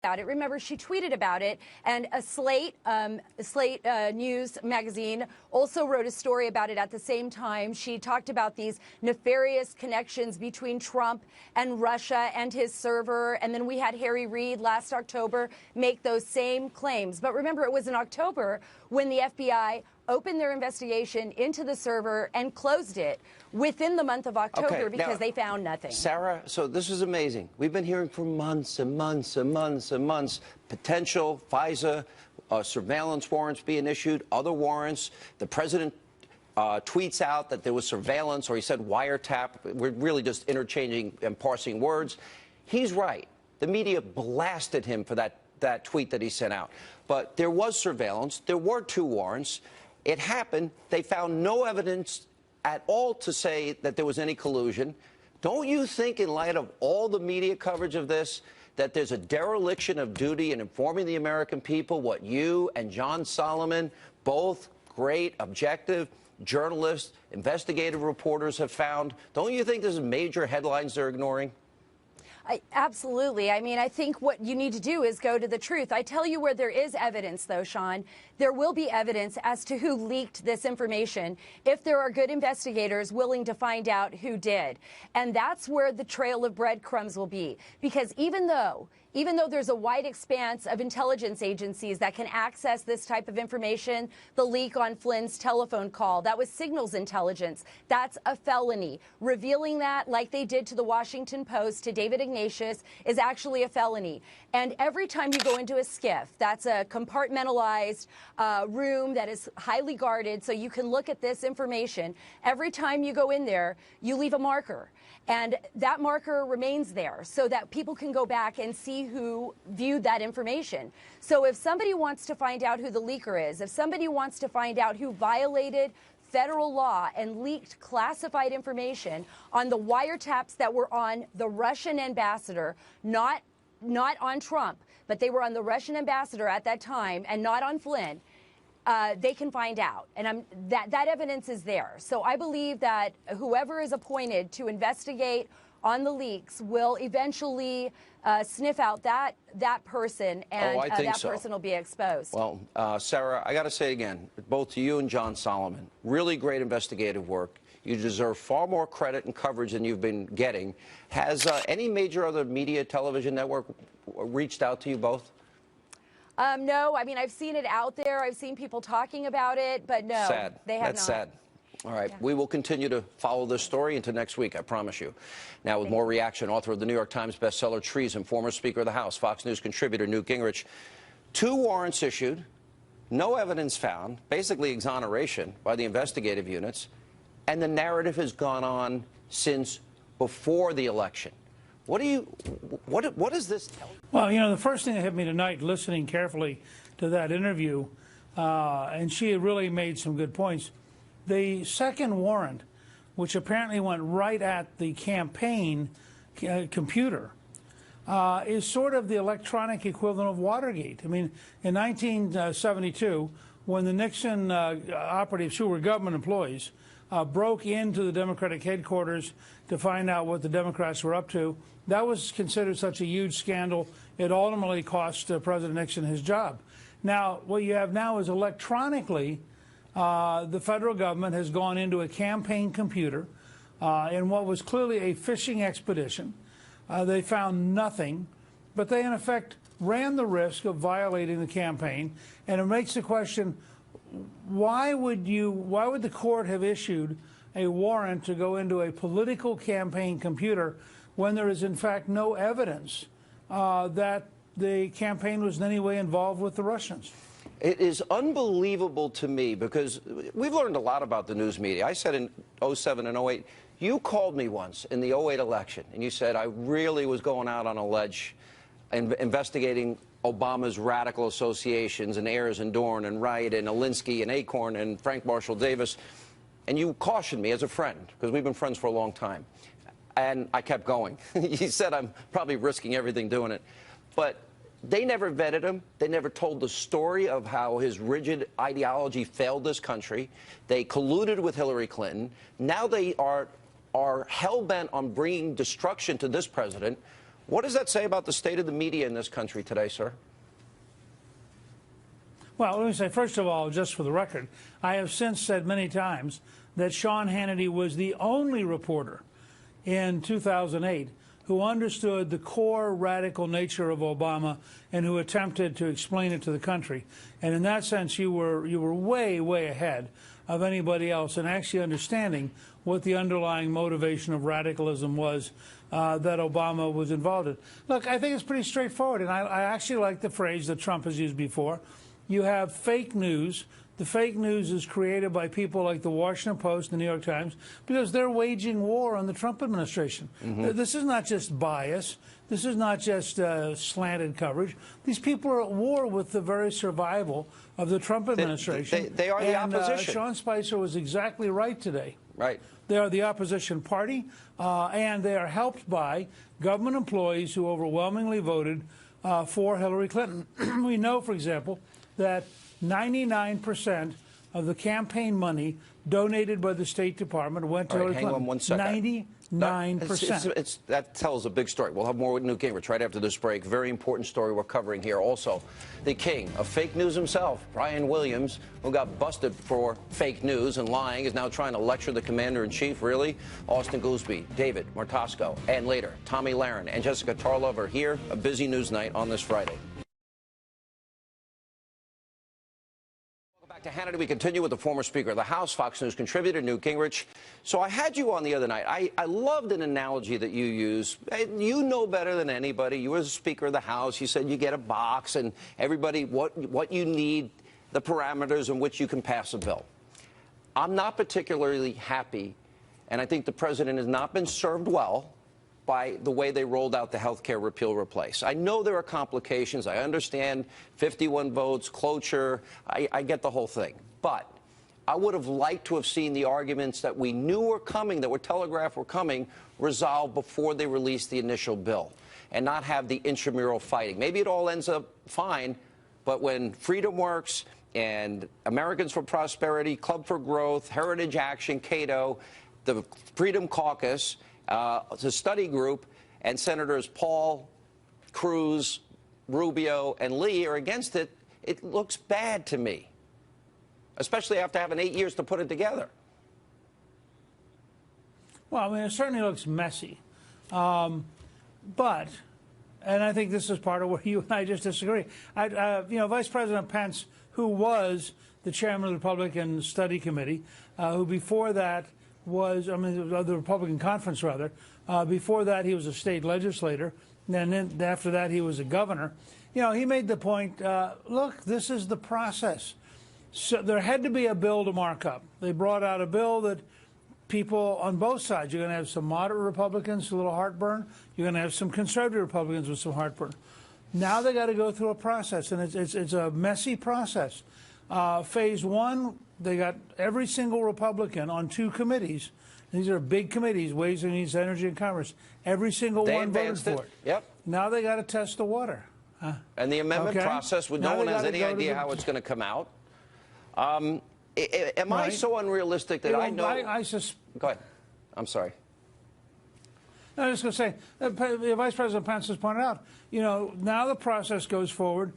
about it. Remember, she tweeted about it, and a Slate News magazine also wrote a story about it at the same time. She talked about these nefarious connections between Trump and Russia and his server, and then we had Harry Reid last October make those same claims. But remember, it was in October when the FBI opened their investigation into the server and closed it within the month of October because they found nothing. Sarah, so this is amazing. We've been hearing for months and months and months and months potential FISA surveillance warrants being issued, other warrants. The president tweets out that there was surveillance, or he said wiretap. We're really just interchanging and parsing words. He's right. The media blasted him for that tweet that he sent out. But there was surveillance. There were 2 warrants. It happened. They found no evidence at all to say that there was any collusion. Don't you think, in light of all the media coverage of this, that there's a dereliction of duty in informing the American people what you and John Solomon, both great, objective journalists, investigative reporters, have found? Don't you think there's major headlines they're ignoring? Absolutely. I mean, I think what you need to do is go to the truth. I tell you where there is evidence, though, Sean. There will be evidence as to who leaked this information if there are good investigators willing to find out who did. And that's where the trail of breadcrumbs will be. Because even though there's a wide expanse of intelligence agencies that can access this type of information, the leak on Flynn's telephone call, that was signals intelligence. That's a felony. Revealing that, like they did to the Washington Post, to David Ignatius, is actually a felony. And every time you go into a SCIF, that's a compartmentalized room that is highly guarded, so you can look at this information. Every time you go in there, you leave a marker. And that marker remains there so that people can go back and see who viewed that information. So if somebody wants to find out who the leaker is, if somebody wants to find out who violated federal law and leaked classified information on the wiretaps that were on the Russian ambassador, not on Trump, but they were on the Russian ambassador at that time and not on Flynn, they can find out. And that evidence is there. So I believe that whoever is appointed to investigate on the leaks will eventually sniff out that person, and that person will be exposed. Well, Sarah, I got to say again, both to you and John Solomon, really great investigative work. You deserve far more credit and coverage than you've been getting. Has any major other media television network reached out to you both? No, I mean, I've seen it out there. I've seen people talking about it, but no, they have not. That's sad. All right. Yeah. We will continue to follow this story into next week, I promise you. Now, with more reaction, author of the New York Times bestseller Treason, former Speaker of the House, Fox News contributor Newt Gingrich. 2 warrants issued, no evidence found, basically exoneration by the investigative units, and the narrative has gone on since before the election. What does this tell you? Well, you know, the first thing that hit me tonight, listening carefully to that interview, and she had really made some good points. The second warrant, which apparently went right at the campaign computer, is sort of the electronic equivalent of Watergate. I mean, in 1972, when the Nixon operatives, who were government employees, broke into the Democratic headquarters to find out what the Democrats were up to, that was considered such a huge scandal, it ultimately cost President Nixon his job. Now, what you have now is electronically, the federal government has gone into a campaign computer in what was clearly a fishing expedition. They found nothing, but they, in effect, ran the risk of violating the campaign. And it makes the question, why would the court have issued a warrant to go into a political campaign computer when there is, in fact, no evidence that the campaign was in any way involved with the Russians? It is unbelievable to me, because we've learned a lot about the news media. I said in 07 and 08, you called me once in the 08 election, and you said I really was going out on a ledge investigating Obama's radical associations and Ayers and Dorn and Wright and Alinsky and Acorn and Frank Marshall Davis. And you cautioned me as a friend, because we've been friends for a long time. And I kept going. You said I'm probably risking everything doing it. But they never vetted him. They never told the story of how his rigid ideology failed this country. They colluded with Hillary Clinton. Now they are hell-bent on bringing destruction to this president. What does that say about the state of the media in this country today, sir? Well, let me say, first of all, just for the record, I have since said many times that Sean Hannity was the only reporter in 2008 who understood the core radical nature of Obama and who attempted to explain it to the country. And in that sense, you were way, way ahead of anybody else in actually understanding what the underlying motivation of radicalism was that Obama was involved in. Look, I think it's pretty straightforward, and I actually like the phrase that Trump has used before. You have fake news. The fake news is created by people like the Washington Post and the New York Times because they're waging war on the Trump administration. This is not just bias. This is not just slanted coverage. These people are at war with the very survival of the Trump administration. They are the opposition. Sean Spicer was exactly right today. Right. They are the opposition party, and they are helped by government employees who overwhelmingly voted for Hillary Clinton. We know, for example, that 99% of the campaign money donated by the State Department went to Hillary Clinton. Hang on one second. 99%. That tells a big story. We'll have more with Newt Gingrich right after this break. Very important story we're covering here. Also, the king of fake news himself, Brian Williams, who got busted for fake news and lying, is now trying to lecture the commander-in-chief. Really? Austin Goolsbee, David Martosco, and later, Tommy Lahren and Jessica Tarlov are here. A busy news night on this Friday. Back to Hannity. We continue with the former Speaker of the House, Fox News contributor, Newt Gingrich. So I had you on the other night. I loved an analogy that you used. You know better than anybody. You were the Speaker of the House. You said you get a box and everybody, what you need, the parameters in which you can pass a bill. I'm not particularly happy, and I think the president has not been served well by the way they rolled out the health care repeal replace. I know there are complications. I understand 51 votes, cloture. I get the whole thing. But I would have liked to have seen the arguments that we knew were coming, that were telegraphed were coming, resolved before they released the initial bill and not have the intramural fighting. Maybe it all ends up fine, but when Freedom Works and Americans for Prosperity, Club for Growth, Heritage Action, Cato, the Freedom Caucus, the study group, and Senators Paul, Cruz, Rubio, and Lee are against it, it looks bad to me, especially after having 8 years to put it together. Well, I mean, it certainly looks messy. But, and I think this is part of where you and I just disagree. You know, Vice President Pence, who was the chairman of the Republican Study Committee, who before that was, the Republican Conference, rather. Before that, he was a state legislator. And then after that, he was a governor. You know, he made the point, look, this is the process. So there had to be a bill to mark up. They brought out a bill that people on both sides, you're going to have some moderate Republicans with a little heartburn. You're going to have some conservative Republicans with some heartburn. Now they got to go through a process, and it's a messy process. Phase one, they got every single Republican on 2 committees. These are big committees, Ways and Means, Energy and Commerce. Every single one voted for it. Yep. Now they got to test the water. And the amendment process, no one has any idea how it's going to come out. Am I so unrealistic that I know? Go ahead. I'm sorry. I was just going to say, Vice President Pence has pointed out, you know, now the process goes forward.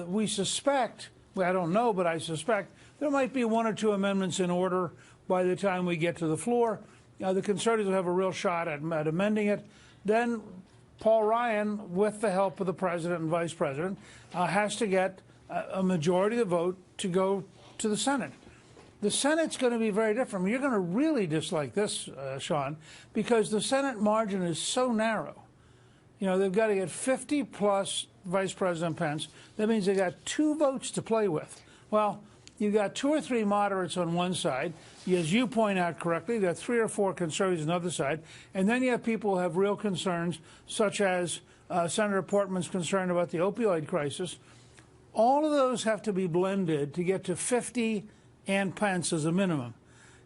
We suspect, I don't know, but I suspect there might be 1 or 2 amendments in order by the time we get to the floor. The conservatives will have a real shot at amending it. Then Paul Ryan, with the help of the president and vice president, has to get a majority of the vote to go to the Senate. The Senate's going to be very different. You're going to really dislike this, Sean, because the Senate margin is so narrow. You know, they've got to get 50 plus Vice President Pence. That means they got 2 votes to play with. Well, you've got 2 or 3 moderates on one side. As you point out correctly, there are 3 or 4 conservatives on the other side. And then you have people who have real concerns, such as Senator Portman's concern about the opioid crisis. All of those have to be blended to get to 50 and Pence as a minimum.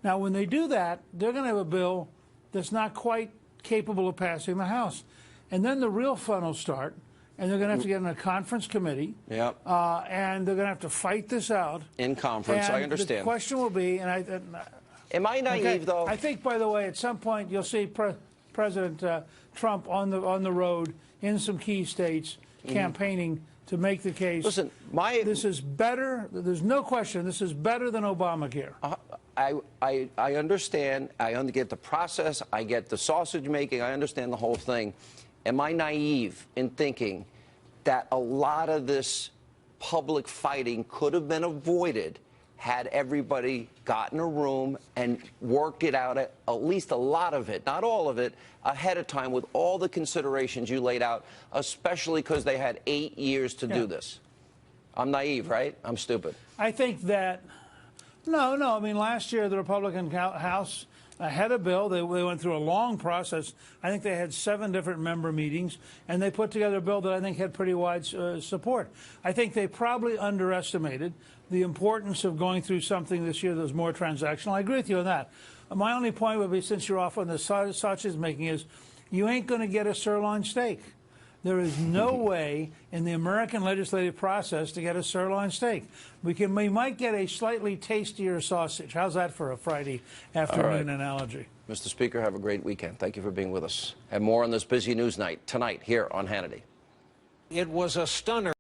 Now, when they do that, they're going to have a bill that's not quite capable of passing the House. And then the real fun will start, and they're going to have to get in a conference committee. Yep. And they're going to have to fight this out. In conference, and I understand. The question will be, and am I naive, though? I think, by the way, at some point you'll see President Trump on the road in some key states campaigning to make the case. Listen, this is better. There's no question. This is better than Obamacare. I understand. I get the process. I get the sausage making. I understand the whole thing. Am I naive in thinking that a lot of this public fighting could have been avoided had everybody got in a room and worked it out, at least a lot of it, not all of it, ahead of time with all the considerations you laid out, especially because they had 8 years to do this? I'm naive, right? I'm stupid. I think that, no. I mean, last year the Republican House had a bill. They went through a long process. I think they had 7 different member meetings, and they put together a bill that I think had pretty wide support. I think they probably underestimated the importance of going through something this year that was more transactional. I agree with you on that. My only point would be, since you're off on the sausage making, is you ain't going to get a sirloin steak. There is no way in the American legislative process to get a sirloin steak. We might get a slightly tastier sausage. How's that for a Friday afternoon analogy? Mr. Speaker, have a great weekend. Thank you for being with us. And more on this busy news night tonight here on Hannity. It was a stunner.